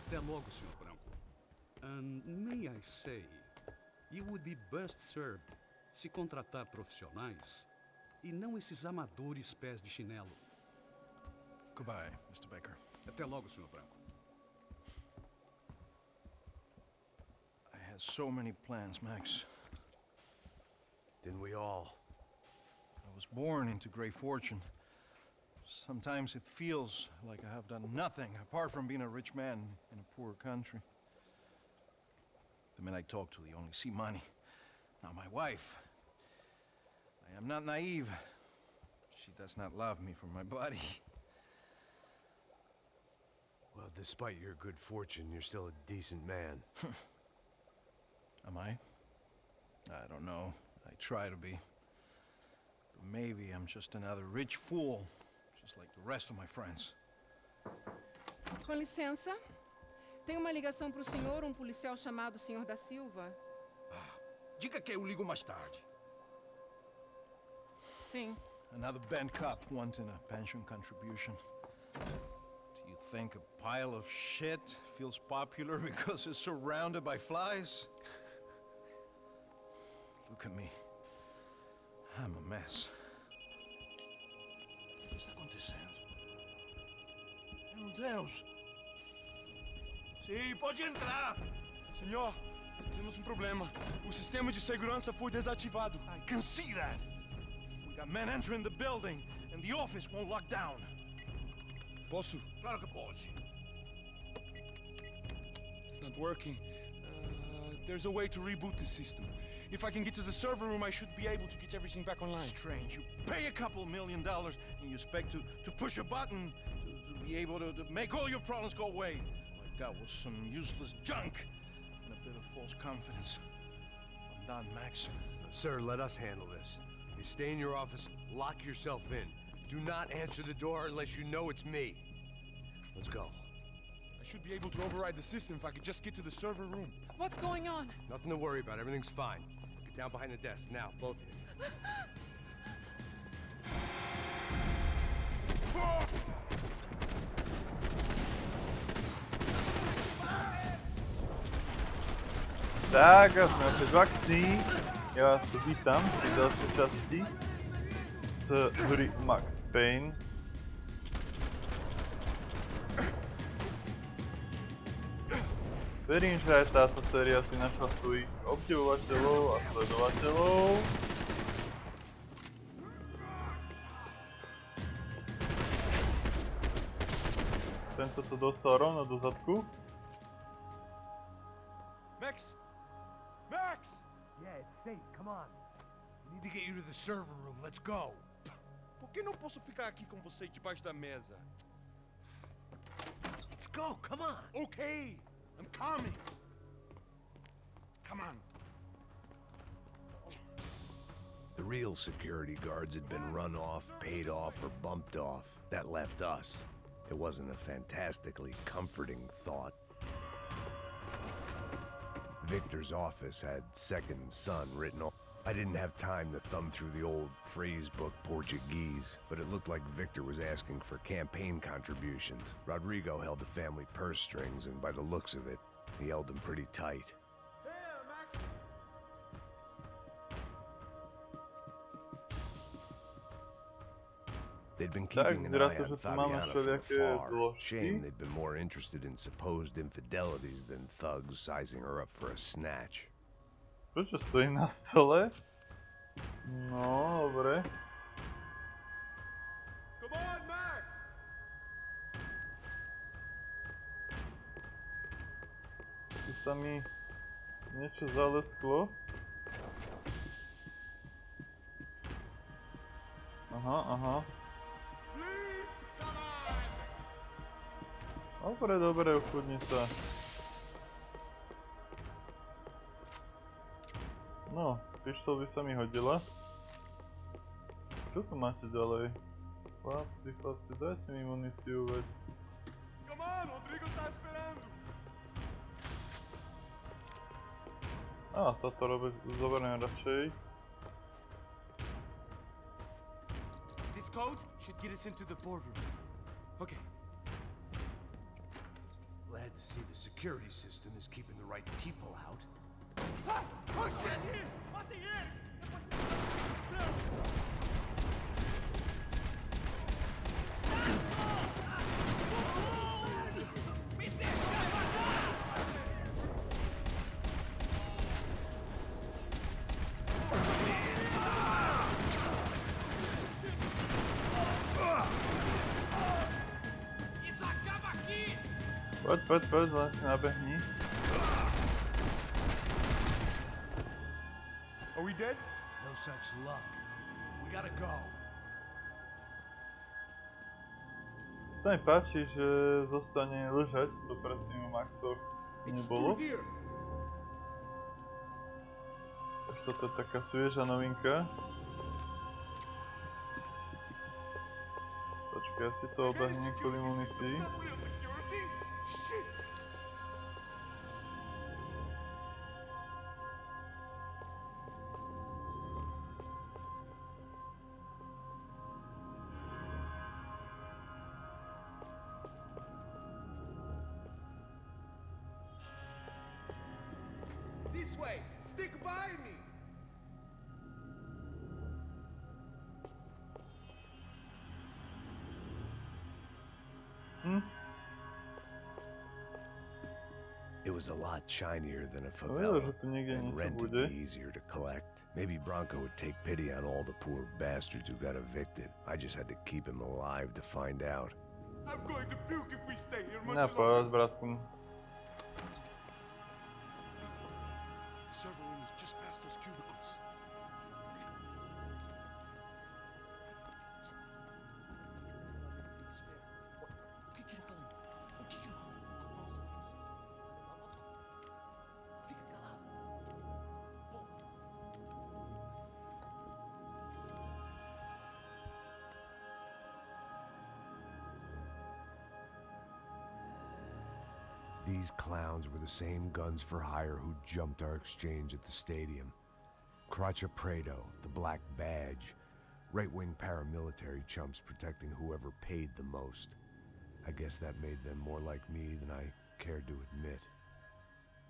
Até logo, Sr. Branco. May I say, you would be best served se contratar profissionais e não esses amadores pés de chinelo. Goodbye, Mr. Baker. Até logo, Sr. Branco. I had so many plans, Max. Didn't we all? I was born into great fortune. Sometimes it feels like I have done nothing apart from being a rich man in a poor country. The men I talk to, they only see money. Now my wife, I am not naive. She does not love me for my body. Well, despite your good fortune, you're still a decent man. Am I? I don't know. I try to be. But maybe I'm just another rich fool, just like the rest of my friends. Com licença. Tem uma ligação para o senhor, policial chamado Sr. da Silva. Diga que eu ligo mais tarde. Sim. Another bent cop wanting a pension contribution. Do you think a pile of shit feels popular because it's surrounded by flies? Look at me. I'm a mess. O que está acontecendo? Meu Deus! Sim, pode entrar! Senhor, temos problema. O sistema de segurança foi desativado. I can see that! We got men entering the building, and the office won't lock down. Posso? Claro que pode. It's not working. There's a way to reboot the system. If I can get to the server room, I should be able to get everything back online. Strange. You pay a couple $1 million, and you expect to push a button to be able to make all your problems go away. Like that was some useless junk and a bit of false confidence. I'm done, Max. Sir, let us handle this. You stay in your office, lock yourself in. Do not answer the door unless you know it's me. Let's go. I should be able to override the system if I could just get to the server room. What's going on? Nothing to worry about. Everything's fine. Get down behind the desk now, both of you. Tak a jsme opět v akci. Já vás tu vítám v další části z hry Max Payne. Verím, že aj táto séria si našla svojich obdivovateľov a sledovateľov. Tento to dostal rovno do zadku. Max! Max! Yeah, it's safe. Come on. We need to get you to the server room. Let's go. Por que não posso ficar aqui com você debaixo da mesa? Let's go. Come on. Okay, I'm coming. Come on. The real security guards had been run off, paid off, or bumped off. That left us. It wasn't a fantastically comforting thought. Victor's office had second son written on. I didn't have time to thumb through the old phrase book Portuguese, but it looked like Victor was asking for campaign contributions. Rodrigo held the family purse strings, and by the looks of it, he held them pretty tight. They'd been keeping an eye on Fabiana from afar. Shame they'd been more interested in supposed infidelities than thugs sizing her up for a snatch. Prečo stojí na stole? No, dobre. Come on, Max! Tu sa mi niečo zalesklo. Aha, aha. Dobre, dobre, ochudni sa. No, pištol by sa mi hodila. Čo tu máte ďalej? Chlapci, dajte mi muníciu, veď. Come on, Rodrigo tá esperando. Táto zoberiem radšej. This code should get us into the boardroom. Okay. Let's to see the security system is keeping the right people out. Oh shit! What the hell? Pojď, vlastně naběhni. Are we dead? No such luck. We gotta go. Sa mi páči, že zostane ležať, to predtým u Maxov nebolo. Takže toto je taká svieža novinka. Počkaj, ja si to obehnem kvôli munícii. This way! Stick by me! It was a lot shinier than a Povedal, favela, že tu niekde and niečo rent would bude. be easier to collect. Maybe Bronco would take pity on all the poor bastards who got evicted. I just had to keep him alive to find out. I'm going to puke if we stay here much Na longer. pohľad, bratku. The server room is just past those cubicles. O que eu falei? O que eu falei? Fica calado. These clowns were the same guns for hire who jumped our exchange at the stadium. Crotcha Prado, the Black Badge, right-wing paramilitary chumps protecting whoever paid the most. I guess that made them more like me than I cared to admit.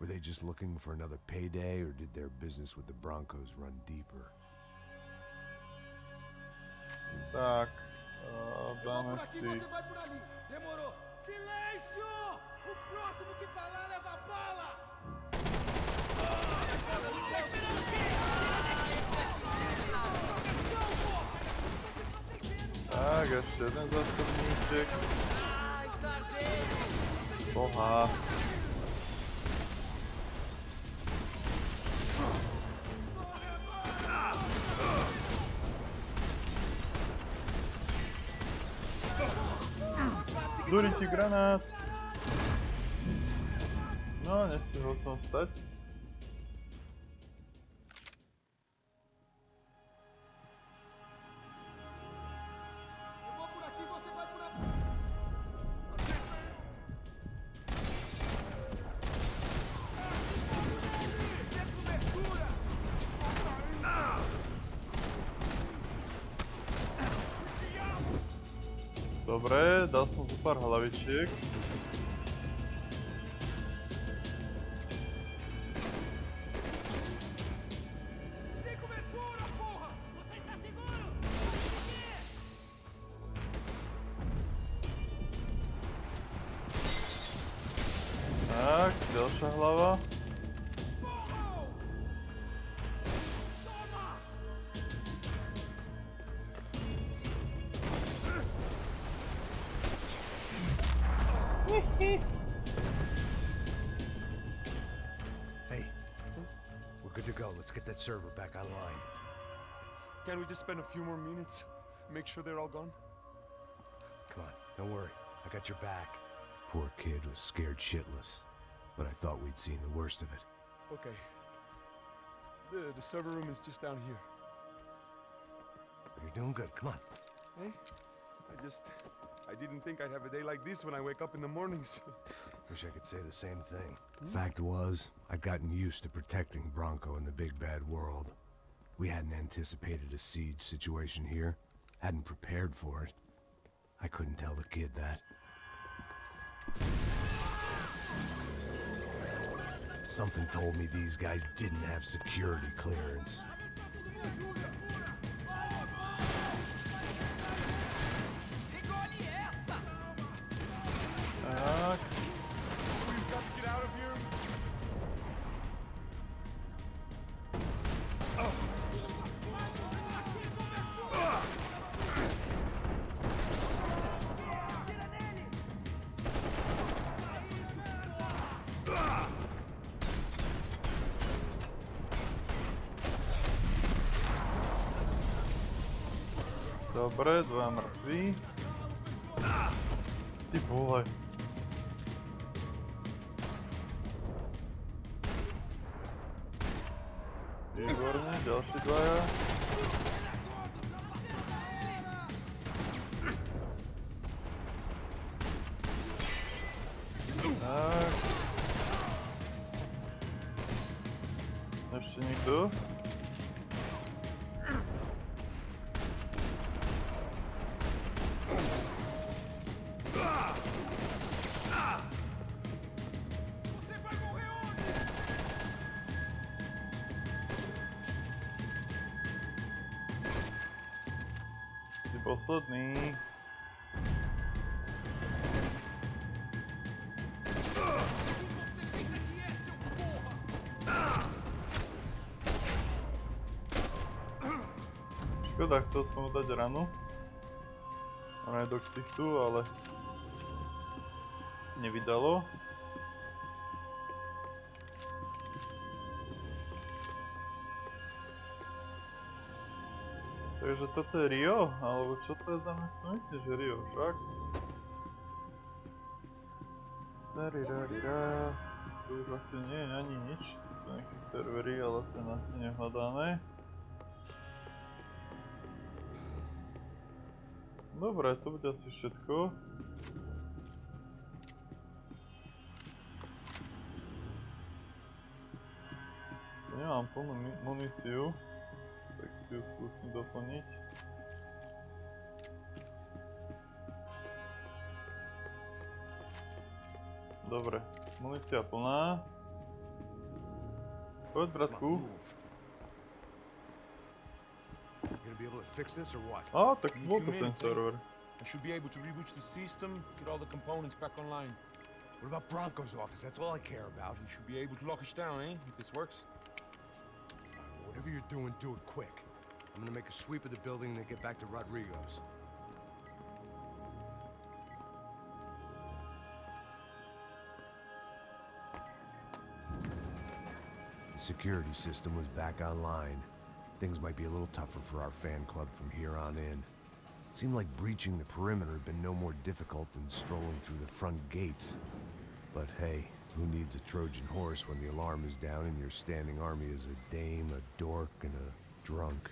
Were they just looking for another payday, or did their business with the Broncos run deeper? Tak, dáme si... Vai por ali. Demorou. Silêncio! O próximo que falar leva bala! Tak, ještě jeden zásobníček. Boha. Zúri ti granát. No, nestihol som stať. Eu vou por aqui, você vai por ali. Dobre, dal som zo pár hlavičiek. Tem cobertura, porra! Você está seguro? Tak, ďalšia hlava. Hey, we're good to go. Let's get that server back online. Can't we just spend a few more minutes? Make sure they're all gone? Come on, don't worry. I got your back. Poor kid was scared shitless, but I thought we'd seen the worst of it. Okay. The server room is just down here. You're doing good. Come on. Hey, I didn't think I'd have a day like this when I wake up in the mornings. Wish I could say the same thing. Fact was, I'd gotten used to protecting Bronco in the big bad world. We hadn't anticipated a siege situation here, hadn't prepared for it. I couldn't tell the kid that. Something told me these guys didn't have security clearance. Tak. We've got to get out of here. Dobre, 2 mŕtvi. Ty vole. Výborne, ďalší dvaja. Tak. Ešte niekto? Si posledný. Škoda, chcel som mu dať ranu. Ono je do ksichtu, ale nevydalo. Takže toto je Rio? Alebo čo to je za mesto? Myslím, že Rio, však? Tarirarira. Tu už asi nie je ani nič. To sú nejaké servery, ale ten asi nehľadáme. Dobre, to bude asi všetko. Nemám plnú muníciu. Tak si ju skúsim doplniť. Dobre, munícia plná. Poď, bratku. Á, tak bol to ten server. I should be able to reboot the system, get all the components back online. What about Bronco's office? That's all I care about. We should be able to lock us down, eh? If this works. Whatever you're doing, do it quick. I'm gonna make a sweep of the building and then get back to Rodrigo's. The security system was back online. Things might be a little tougher for our fan club from here on in. Seemed like breaching the perimeter had been no more difficult than strolling through the front gates. But hey, who needs a Trojan horse when the alarm is down and your standing army is a dame, a dork, and a drunk?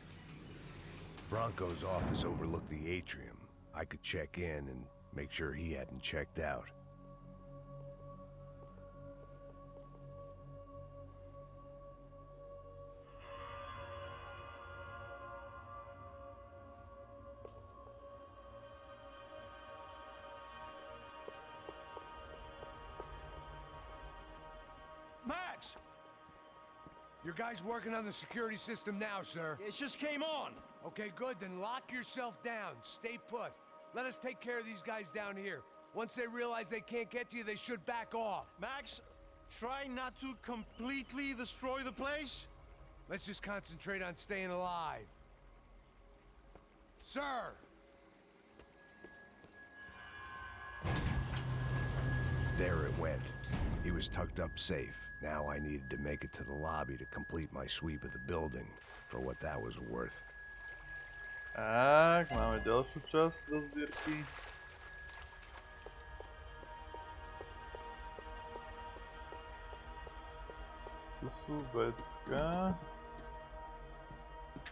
Bronco's office overlooked the atrium. I could check in and make sure he hadn't checked out. Max! Your guy's working on the security system now, sir. It just came on. Okay, good. Then lock yourself down. Stay put. Let us take care of these guys down here. Once they realize they can't get to you, they should back off. Max, try not to completely destroy the place. Let's just concentrate on staying alive. Sir! There it went. He was tucked up safe. Now I needed to make it to the lobby to complete my sweep of the building, for what that was worth. Tak, máme ďalšiu časť do zbierky. Tu sú vecka.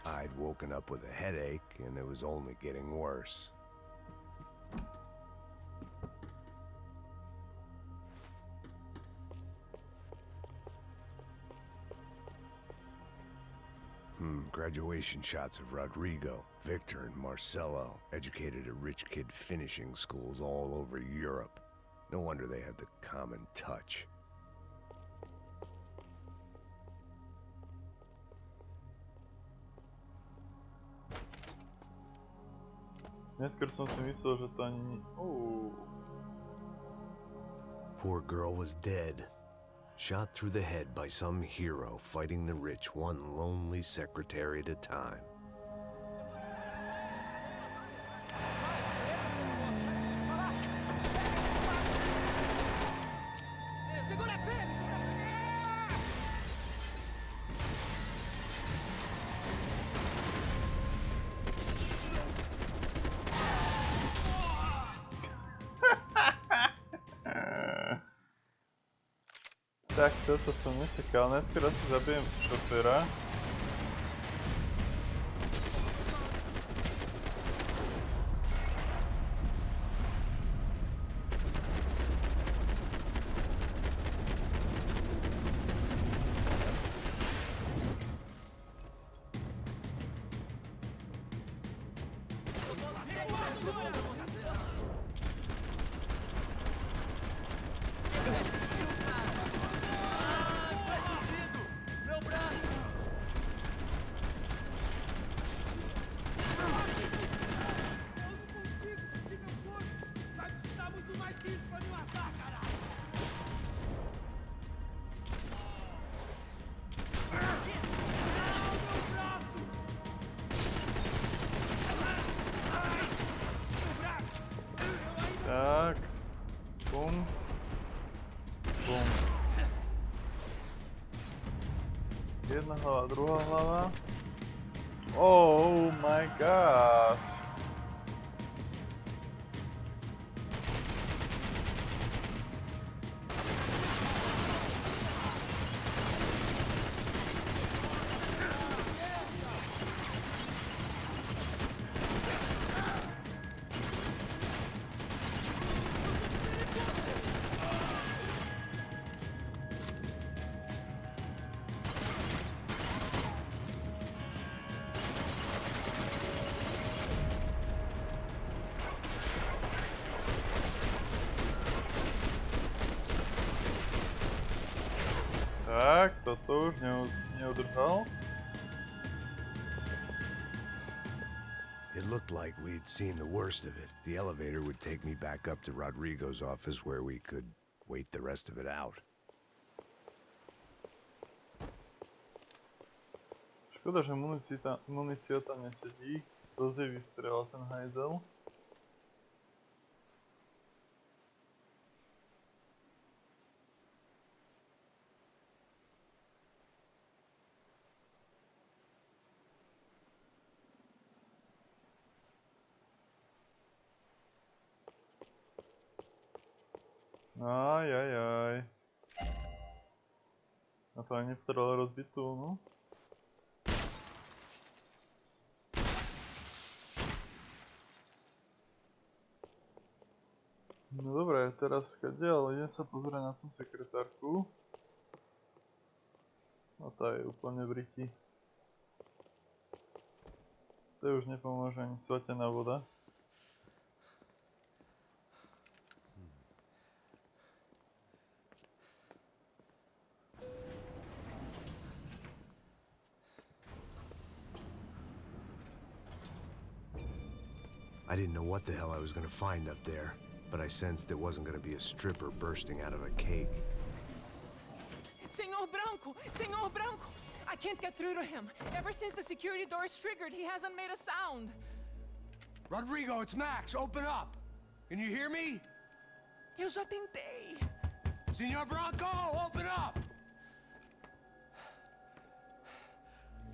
I'd woken up with a headache, and it was only getting worse. Graduation shots of Rodrigo, Victor, and Marcelo, educated at rich kid finishing schools all over Europe. No wonder they had the common touch. Neskôr som si myslel, že to ani... Poor girl was dead. Shot through the head by some hero fighting the rich one lonely secretary at a time. Tak, toto som nečakal. Neskôr asi zabijem šoféra. Tak. Bum. Bum. Jedna hlava, druhá hlava. Oh my gosh. Tak, toto už neudržal. It looked like we'd seen the worst of it. The elevator would take me back up to Rodrigo's office where we could wait the rest of it out. Škoda, že munícia tam nesedí. Dosť jej vystrelal ten hajzel. Ajajaj. A to ani nepotreboval rozbitú, no? No dobre, teraz kadiaľ, idem sa pozrieť na tú sekretárku. A tá je úplne v riti. To už nepomôže ani svetená voda. I didn't know what the hell I was gonna find up there, but I sensed it wasn't gonna be a stripper bursting out of a cake. Senor Bronco! Senor Bronco! I can't get through to him. Ever since the security door is triggered, he hasn't made a sound. Rodrigo, it's Max. Open up. Can you hear me? Eu já tentei. Senor Bronco, open up!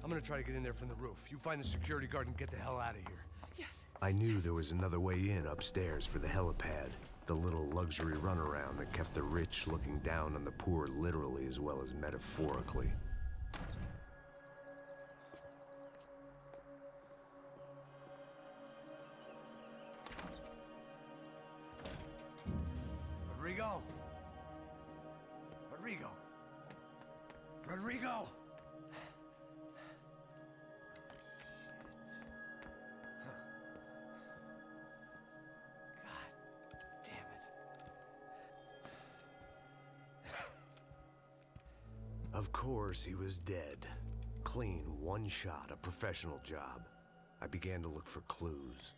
I'm gonna try to get in there from the roof. You find the security guard and get the hell out of here. Yes. I knew there was another way in upstairs for the helipad. The little luxury runaround that kept the rich looking down on the poor literally as well as metaphorically. Rodrigo? Rodrigo? Rodrigo? Of course, he was dead. Clean, one shot, a professional job. I began to look for clues.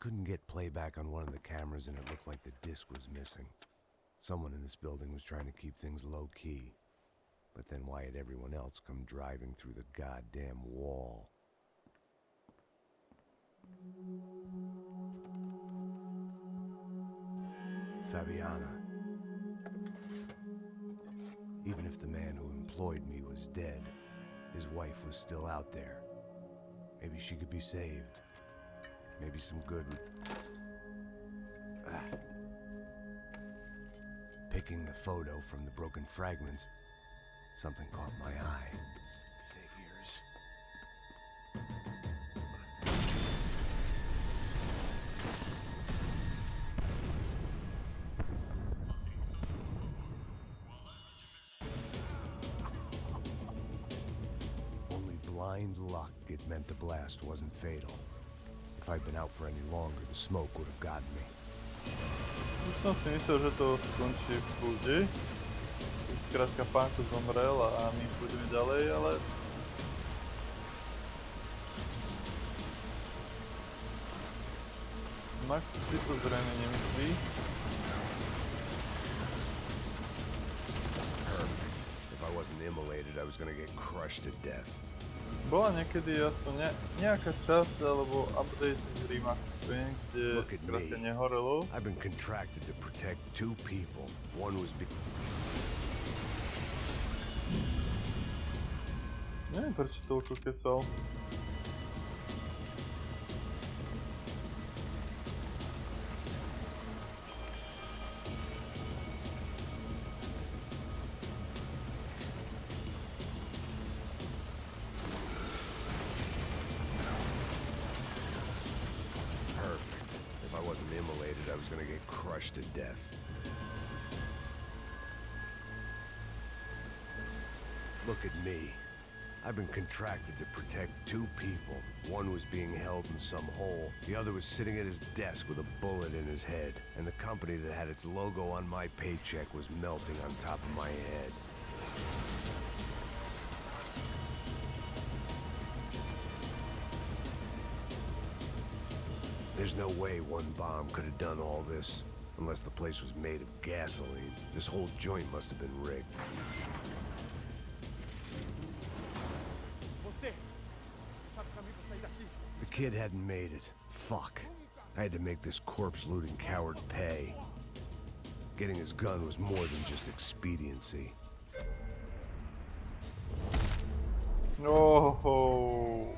couldn't get playback on one of the cameras and it looked like the disc was missing. Someone in this building was trying to keep things low-key. But then why had everyone else come driving through the goddamn wall? Fabiana. Even if the man who employed me was dead, his wife was still out there. Maybe she could be saved. Maybe some good would... Picking the photo from the broken fragments, something caught my eye. Figures. Only blind luck it meant the blast wasn't fatal. If I'd been out for any longer, the smoke would have gotten me. Už som si myslel, že to skončí v kľude. Skrátka pánko zomrel a my pôjdeme ďalej, ale... Max si to zrejme nemyslí. If I wasn't immolated, I was gonna get crushed to death. Bola niekedy aspoň nejaká časť alebo update z hry Max Payne, kde skrátka nehorelo. I've been contracted to protect two people. One was Neviem prečo toľko kesal. crushed to death. Look at me. I've been contracted to protect two people. One was being held in some hole. The other was sitting at his desk with a bullet in his head. And the company that had its logo on my paycheck was melting on top of my head. There's no way one bomb could have done all this. Unless the place was made of gasoline. This whole joint must have been rigged. The kid hadn't made it. Fuck. I had to make this corpse-looting coward pay. Getting his gun was more than just expediency. Oh.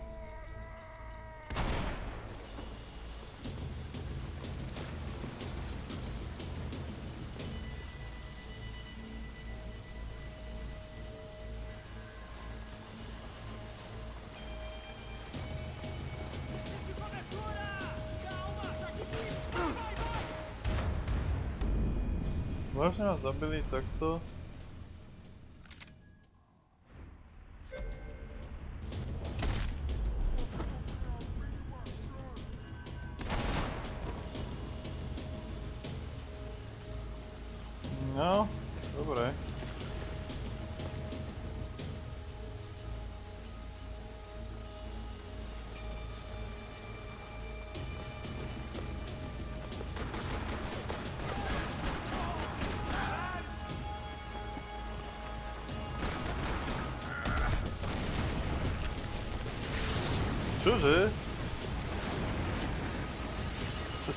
Vážne nás zabili takto? No, dobre. Čože?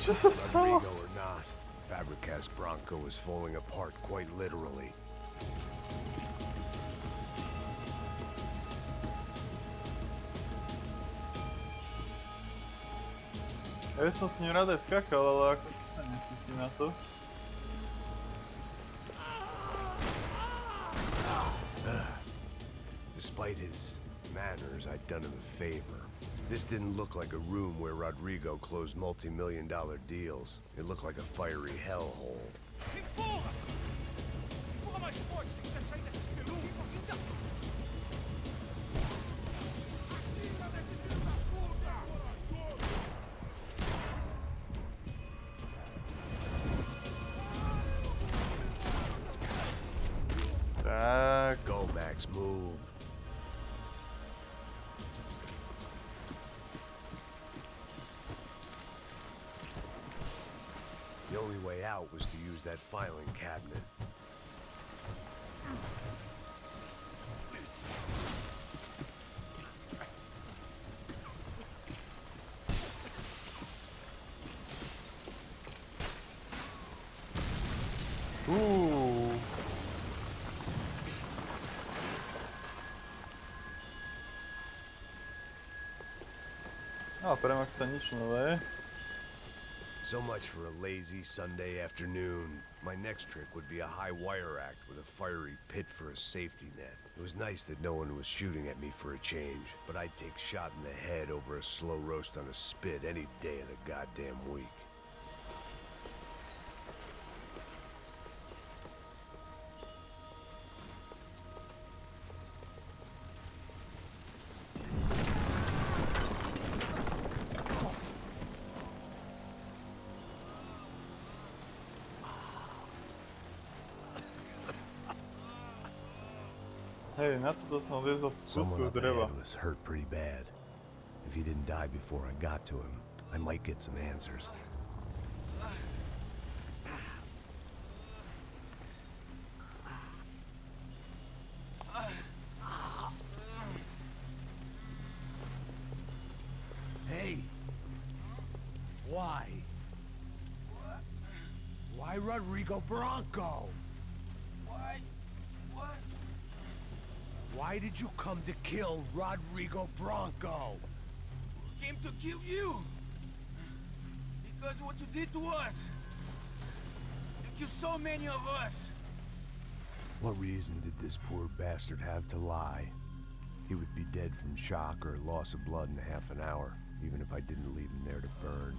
Čo sa stalo? Rodrigo or not, Fabricas Bronco is falling apart quite literally. Ja som s ním rád aj skakal, ale ako sa necíti na to. Despite his manners, I'd done him a favor. This didn't look like a room where Rodrigo closed multi-million-dollar deals. It looked like a fiery hellhole. Go, Max, move. only way out was to use that filing cabinet. A, premak sa nič nové. So much for a lazy Sunday afternoon. My next trick would be a high wire act with a fiery pit for a safety net. It was nice that no one was shooting at me for a change, but I'd take shot in the head over a slow roast on a spit any day of the goddamn week. Hej, na to som vezol Someone kúsku up dreva. ahead was hurt pretty bad. If he didn't die before I got to him, I might get some answers. Hey! Why? Why Rodrigo Bronco? Why? What? Why did you come to kill Rodrigo Bronco? Came to kill you. Because of what you did to us. You killed so many of us. What reason did this poor bastard have to lie? He would be dead from shock or loss of blood in half an hour, even if I didn't leave him there to burn.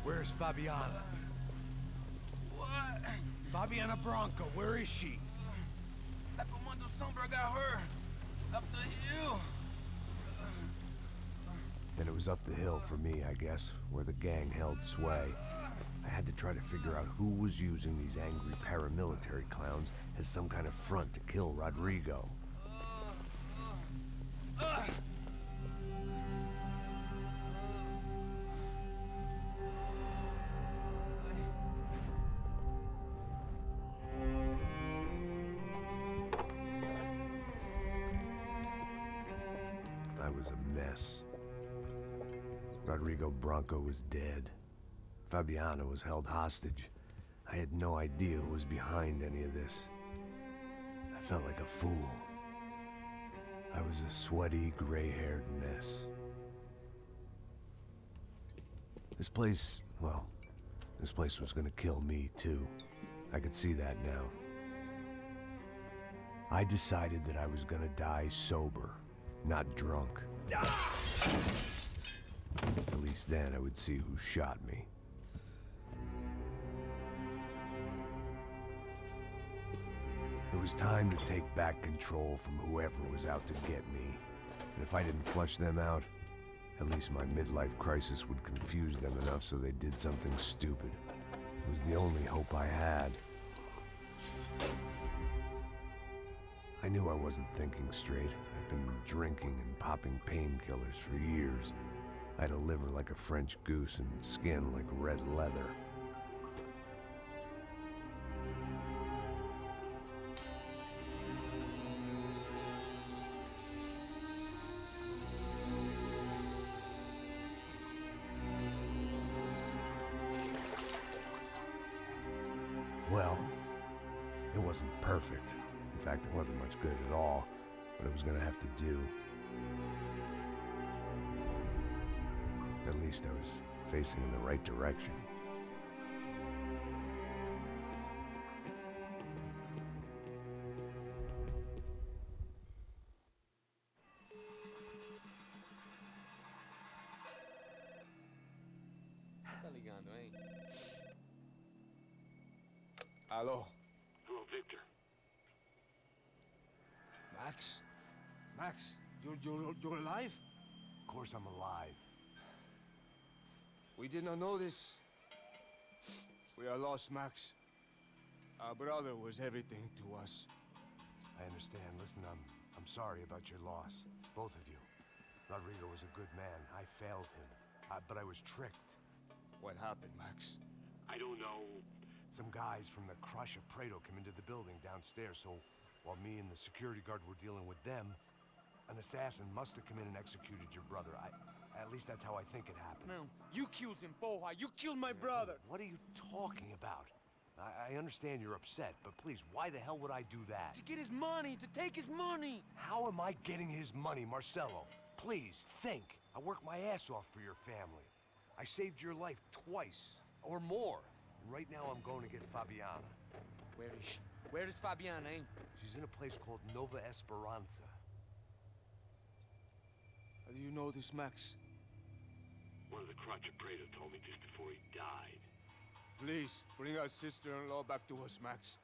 Where's Fabiana? What? Fabiana Bronco, where is she? That Comando Sombra got her. Up the hill. Then it was up the hill for me, I guess, where the gang held sway. I had to try to figure out who was using these angry paramilitary clowns as some kind of front to kill Rodrigo. I was a mess. Rodrigo Bronco was dead. Fabiana was held hostage. I had no idea who was behind any of this. I felt like a fool. I was a sweaty, gray-haired mess. This place, well, this place was gonna kill me too. I could see that now. I decided that I was gonna die sober, not drunk. At least then I would see who shot me. It was time to take back control from whoever was out to get me. And if I didn't flush them out, at least my midlife crisis would confuse them enough so they did something stupid. It was the only hope I had. I knew I wasn't thinking straight. I'd been drinking and popping painkillers for years. I had a liver like a French goose and skin like red leather. Well, it wasn't perfect. In fact, it wasn't much good at all, but it was gonna have to do. At least I was facing in the right direction. Tá ligando, hein? Alô? Hello, Victor. Max? Max, you're alive? Of course I'm alive. We did not know this. We are lost, Max. Our brother was everything to us. I understand. Listen, I'm sorry about your loss. Both of you. Rodrigo was a good man. I failed him. But I was tricked. What happened, Max? I don't know. Some guys from the Crush of Prado came into the building downstairs, so while me and the security guard were dealing with them, an assassin must have come in and executed your brother. At least that's how I think it happened. No, you killed him, Poha. You killed my brother. What are you talking about? I understand you're upset, but please, why the hell would I do that? To get his money, to take his money. How am I getting his money, Marcelo? Please, think. I worked my ass off for your family. I saved your life twice, or more. And right now I'm going to get Fabiana. Where is she? Where is Fabiana, eh? She's in a place called Nova Esperanza. How do you know this, Max? One of the Crotch of Prado told me just before he died. Please, bring our sister-in-law back to us, Max.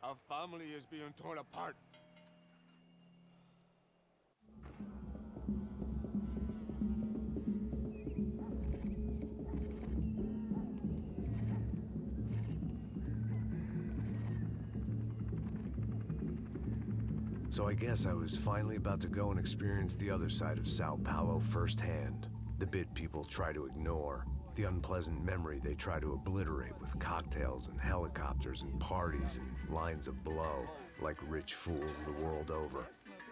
Our family is being torn apart. So I guess I was finally about to go and experience the other side of Sao Paulo firsthand. The bit people try to ignore. The unpleasant memory they try to obliterate with cocktails and helicopters and parties and lines of blow, like rich fools the world over.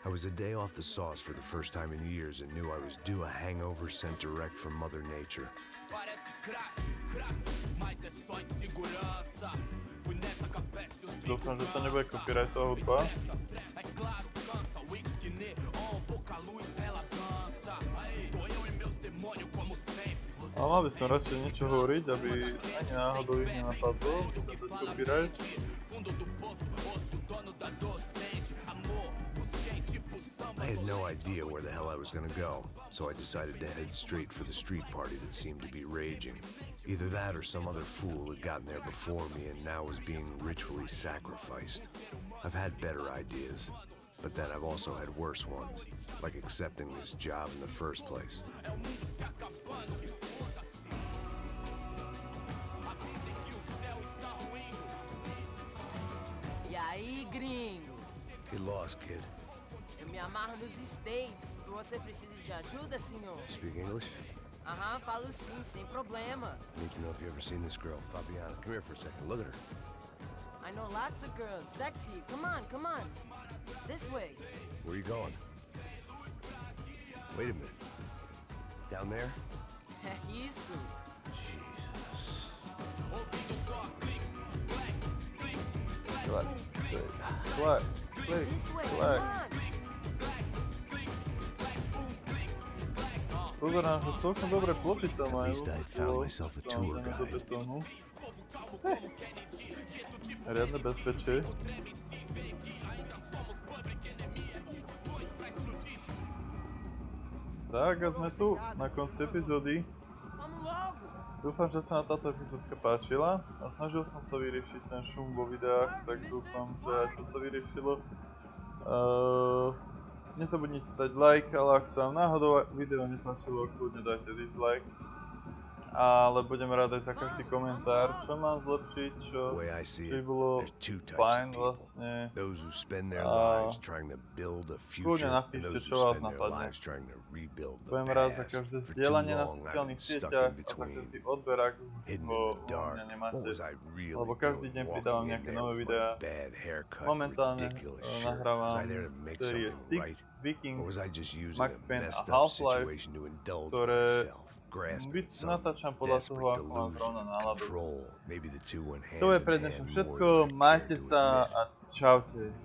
I was a day off the sauce for the first time in years and knew I was due a hangover sent direct from Mother Nature. Dúfam, že to nebude copyrightová hudba. Ale mal by som radšej niečo hovoriť, aby ani náhodou ich nenapadlo, že to je copyright. I had no idea where the hell I was gonna go, so I decided to head straight for the street party that seemed to be raging. Either that or some other fool had gotten there before me and now was being ritually sacrificed. I've had better ideas, but then I've also had worse ones, like accepting this job in the first place. E aí, gringo? Get lost, kid. Eu me amarro nos States. Você precisa de ajuda, senhor? Speak English? Aham, falo sim, sem problema. I need to know if you've ever seen this girl, Fabiana. Come here for a second. Look at her. I know lots of girls. Sexy. Come on, come on. This way. Where are you going? Wait a minute. Down there? Isso. Jesus. Black. This way, come on. Pozerám, že celkom dobré ploty tam majú. At least I'd found myself a tour guide. Riadne bezpečie. Tak a sme tu na konci epizódy. Dúfam, že sa na táto epizódka páčila a snažil som sa vyriešiť ten šum vo videách, tak dúfam, že aj to sa vyriešilo. Nezabudnite dať like, ale ak sa vám náhodou video nepáčilo, kľudne dajte dislike. Ale budem rád aj za každý komentár, čo mám zlepšiť, čo by bolo fajn vlastne. Kľudne napíšte, čo vás napadne. Budem rád za každé zdieľanie na sociálnych sieťach a za každý odber, ak ho mňa nemáte. Lebo každý deň pridávam nejaké nové videá. Momentálne nahrávam série Styx, Vikings, Max Payne a Half-Life, ktoré natáčam podľa toho, ako mám zrovna náladu. To je pre dnešok všetko, majte sa a čaute.